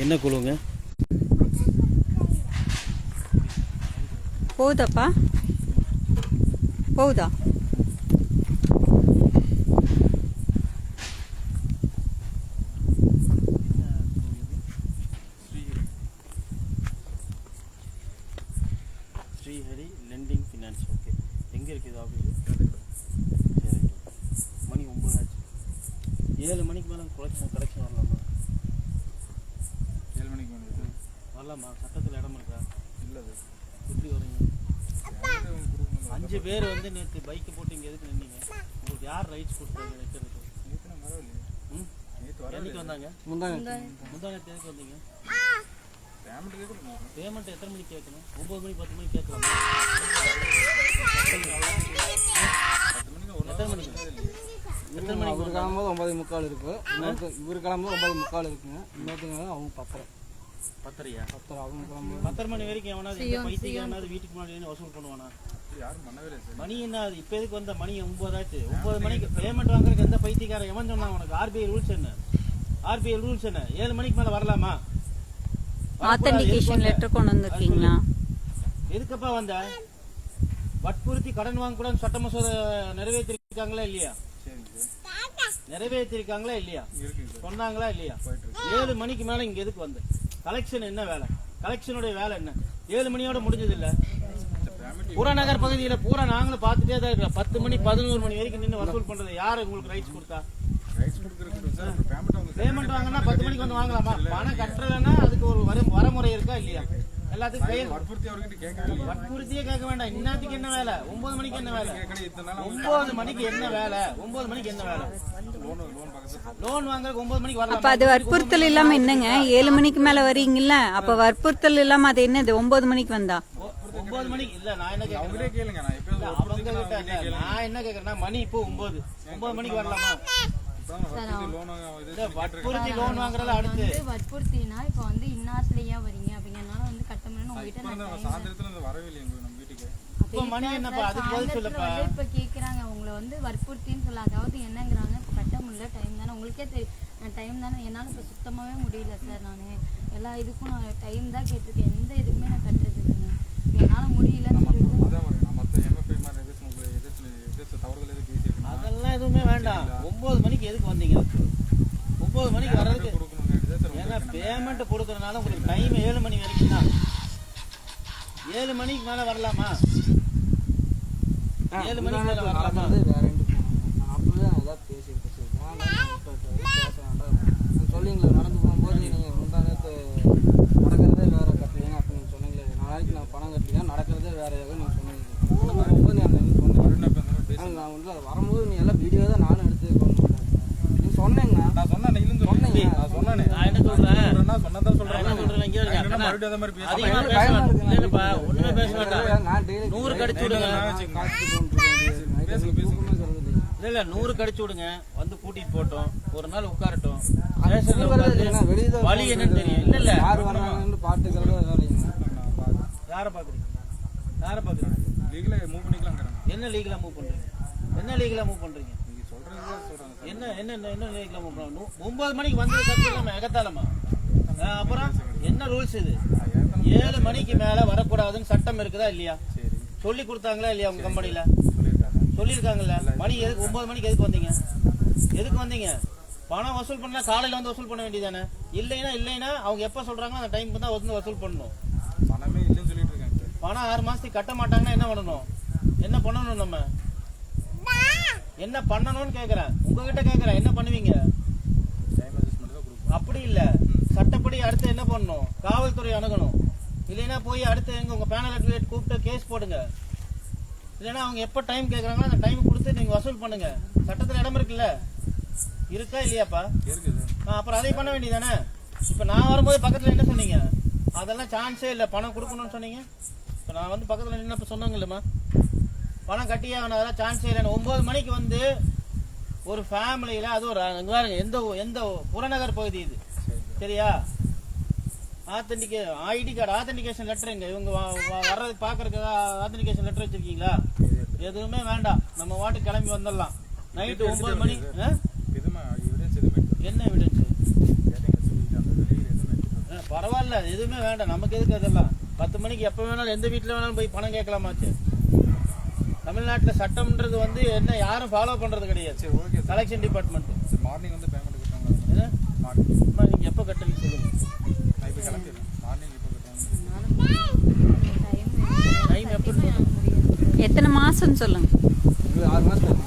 என்ன குழுங்க? போகுதாப்பா? போகுதா? Srihari landing finance. Okay, எங்கே இருக்குது ஆஃபீஸு? சரி, மணி 9 ஆச்சு. 7 மணிக்கு மேலே கலெக்ஷன் வரலாமா? 7 மணிக்கு மேலே வரலாமா? சட்டத்தில் இடம் இருக்கா? இல்லை. எப்படி வரீங்க? 5 பேர் வந்து நேற்று பைக்கு போட்டு இங்கே எதுக்கு நின்னீங்க? உங்களுக்கு யார் ரைட்ஸ் கொடுத்தாங்க வைக்கிறதுக்கு? என்னைக்கு வந்தாங்க? முந்தானத்து எதுக்கு வந்தீங்க? பேமெண்ட் எத்தனை மணிக்கு கேட்கணும்? 9 மணி 10 மணிக்கு கேட்கலாமா? எத்தனை மணிக்கு? அவர் கிளம்பும்போது 9:45 இருக்கு, இவர் கிளம்பும்போது 9:45 இருக்குங்க. இன்னொருத்தங்க அவங்க 10:30. 10:30 அவங்க கிளம்பும்போது 10:30 மணி வரைக்கும் எவனாவது பைத்தியக்காரனாவது வீட்டுக்கு முன்னாடி வசூல் பண்ணுவானா? மணி என்ன அது? இப்போ எதுக்கு வந்த? மணி 9 ஆச்சு. 9 மணிக்கு பேமெண்ட் வாங்குறதுக்கு எந்த பைத்தியக்காரன் எவன் சொன்னா உனக்கு? ஆர்பிஐ ரூல்ஸ் என்ன? 7 மணிக்கு மேல வரலாமா? ஆத்தென்டிகேஷன் லெட்டர் கொண்டு வந்திருக்கீங்களா? எதுக்கப்பா வந்த? வற்புறுத்தி கடன் வாங்க கூட சட்ட மசோதா நிறைவேற்றிருக்காங்களா இல்லையா? நிறைவேற்றிருக்காங்களா இல்லையா? சொன்னாங்களா இல்லையா? 7 மணிக்கு மேல இங்க எதுக்கு வந்த? கலெக்ஷன் என்ன வேலை? கலெக்ஷனுடைய வேலை என்ன? 7 மணியோட முடிஞ்சது இல்ல? புறநகர் பகுதியில பூரா நாங்களும் பார்த்துட்டே தான் இருக்கிறோம். 10 மணி 11 மணி வரைக்கும் நின்று வசூல் பண்றது யாரு உங்களுக்கு ரைட்ஸ் கொடுத்தா? பேமெண்ட் வாங்கினா 10 மணிக்கு வந்து வாங்கலாமா? பணம் கட்டுறதுன்னா அதுக்கு ஒரு வரமுறை இருக்கா இல்லையா? எல்லாத்துக்கும் வற்புறுத்தியே கேட்க வேண்டாம். இன்னத்துக்கு என்ன வேலை? 9 மணிக்கு என்ன வேலை? 9 மணிக்கு என்ன வேலை? 9 மணிக்கு என்ன வேலை? லோன் வாங்க 9 மணிக்கு வரலாம். அப்ப அது வற்புறுத்தல் இல்லாம என்னங்க? 7 மணிக்கு மேல வரீங்கல்ல, அப்ப வற்புறுத்தல் இல்லாம அது என்னது? 9 மணிக்கு வந்தா 9 மணிக்கு இல்ல. நான் என்ன கேக்குறேன்? நான் என்ன கேக்குறேன்னா மணி இப்போ 9 மணிக்கு வரலாமா? வற்புறுத்தி லோன் வாங்குறத அடுத்து வற்புறுத்தினா இப்ப வந்து இன்னார்ஸ்லயா வரீங்க அப்படிங்கறனால வந்து கட்டணும்னு உங்ககிட்ட சாயந்தரத்துல வரவே இல்லையா நம்ம வீட்டுக்கு? இப்போ மணி என்னப்பா? அதுக்கு பதில் சொல்லப்பா. இப்ப கேக்குறாங்க உங்களை வந்து வற்புறுத்தின்னு சொல்ல. அதாவது என்னங்கிறாங்க, கட்ட முடியல, டைம் தானே உங்களுக்கே தெரியும். டைம் தானே, என்னால இப்ப சுத்தமாவே முடியல சார். நானு எல்லா இதுக்கும் நான் டைம் தான் கேட்டிருக்கேன். எந்த இதுக்குமே நான் கட்டுறது இல்லைங்க. என்னால முடியலன்னு அதெல்லாம் எதுவுமே வேண்டாம். 9 மணிக்கு எதுக்கு வந்தீங்க? 9 மணிக்கு வர்றதுக்கு ஏன்னா பேமெண்ட் கொடுக்கறதுனால உங்களுக்கு டைம் 7 மணி வரைக்கும் தான். 7 மணிக்கு மேல வரலாமா? 7 மணிக்கு மேல வரலாமா? சொல்லிங்களா நடந்து போகும்போது நீங்க முந்தானத்து நடக்கிறதே வேற கட்டலீங்க அப்படின்னு சொன்னீங்களே. நாளைக்கு நான் பணம் கட்டலீங்க, நடக்கிறதே வேற ஏதோ நீங்க சொன்னீங்க. போகும்போது நான் வந்து அது வரும்போது நீ எல்லாம் வீடியோ தான் நானும் எடுத்து கொண்டு போட்டேன். நீ சொன்னேங்க. நான் சொன்னேன் நான் என்ன சொல்றேன்? நான் என்ன சொல்றேன்? சொன்னதான் சொல்றேன். என்ன சொல்றேன்? இங்க இருங்க. மறுபடியும் அதே மாதிரி அதிகமா பேச மாட்டேன். இல்லப்பா, ஒண்ணுமே பேச மாட்டேன். நான் டெய்லி 100 கடிச்சு விடுங்க. இல்ல 100 கடிச்சு விடுங்க. வந்து கூட்டிட்டு போட்டோம், ஒரு நாள் உட்காரட்டும், வழி என்னன்னு தெரியும். இல்ல இல்ல யாரு வராங்கன்னு பாட்டுக்கிறத வேலைங்க. யார பாக்குறீங்க? யார பாக்குறீங்க? லீகலா மூவ் பண்ணிக்கலாம்ங்கறாங்க. என்ன லீகலா மூவ் பண்றீங்க? என்ன லீகலா மூவ் பண்றீங்க? நீங்க சொல்றீங்க சொல்றாங்க. என்ன என்ன என்ன லீகலா மூவ் பண்றீங்க? 9 மணிக்கு வந்து தப்பு எகத்தாலமா? அப்புறம் என்ன ரூல்ஸ் இது? 7 மணிக்கு மேல வரக்கூடாதுன்னு சட்டம் இருக்குதா இல்லையா? சொல்லி கொடுத்தாங்களா இல்லையா உங்க கம்பெனில? சொல்லியிருக்காங்கல்ல. மணி எதுக்கு 9 மணிக்கு எதுக்கு வந்தீங்க? எதுக்கு வந்தீங்க? பணம் வசூல் பண்ணா காலையில வந்து வசூல் பண்ண வேண்டியதானே? இல்லைன்னா அவங்க எப்ப சொல்றாங்களோ அந்த டைமுக்கு தான் வந்து வசூல் பண்ணணும். பணமே இல்லைன்னு சொல்லிட்டு இருக்காங்க. பணம் 6 மாசத்துக்கு கட்ட மாட்டாங்கன்னா என்ன பண்ணணும்? என்ன பண்ணணும்? நம்ம என்ன பண்ணணும்னு கேக்குறேன். உங்ககிட்ட கேக்குறேன். என்ன பண்ணுவீங்க? டைம் அட்ஜஸ்ட்மென்ட் தான் கொடுப்போம். அப்படி இல்ல, சட்டப்படி அடுத்து என்ன பண்ணணும்? காவல்துறை அணுகணும். இல்லைன்னா போய் அடுத்து எங்க உங்க பேனல் அட்வொகேட் கூப்பிட்டு கேஸ் போடுங்க. இல்லைன்னா அவங்க எப்ப டைம் கேக்குறாங்களோ அந்த டைம் கொடுத்து நீங்க வசூல் பண்ணுங்க. சட்டத்துல இடம் இருக்குல்ல? இருக்கா இல்லையாப்பா? இருக்குது. அப்புறம் அதை பண்ண வேண்டியதானே? இப்ப நான் வரும்போது பக்கத்துல என்ன சொன்னீங்க? அதெல்லாம் சான்ஸே இல்ல, பணம் கொடுக்கணும்னு சொன்னீங்க. இப்ப நான் வந்து பக்கத்துல நின்னப்ப சொன்னாங்க இல்லம்மா, பணம் கட்டியே ஆகணும், அதெல்லாம் சான்ஸே இல்லை. 9 மணிக்கு வந்து ஒரு ஃபேமிலியில அது ஒரு எந்த புறநகர் பகுதி இது சரியா? ஐடி கார்டு ஆத்தென்டிகேஷன் லெட்டர் எங்க? இவங்க வர்றது பாக்குறதுக்கு ஆத்தென்டிகேஷன் லெட்டர் வச்சிருக்கீங்களா? எதுவுமே வேண்டாம், நம்ம வாட்டுக்கு கிளம்பி வந்துடலாம். நைட்டு 9 மணி. என்ன எவிடன்ஸ்? பரவாயில்ல, அது எதுவுமே வேண்டாம், நமக்கு எதுக்கு அதெல்லாம். 10 மணிக்கு எப்போ வேணாலும் எந்த வீட்டில் வேணாலும் போய் பணம் கேட்கலாமாச்சு. தமிழ்நாட்டில் சட்டம்ன்றது வந்து என்ன யாரும் ஃபாலோ பண்ணுறது கிடையாது. சரி ஓகே சார். கலெக்ஷன் டிபார்ட்மெண்ட் சரி மார்னிங் வந்து பேமெண்ட் கட்டுறாங்க. மார்னிங் நீங்கள் எப்போ கட்டணும்னு சொல்லுங்கள். நான் இப்போ கிளம்பிடுறேன். மார்னிங் இப்போ கட்டுறாங்க. டைம் எப்படி எத்தனை மாசம்னு சொல்லுங்க. இது 6 மாதம்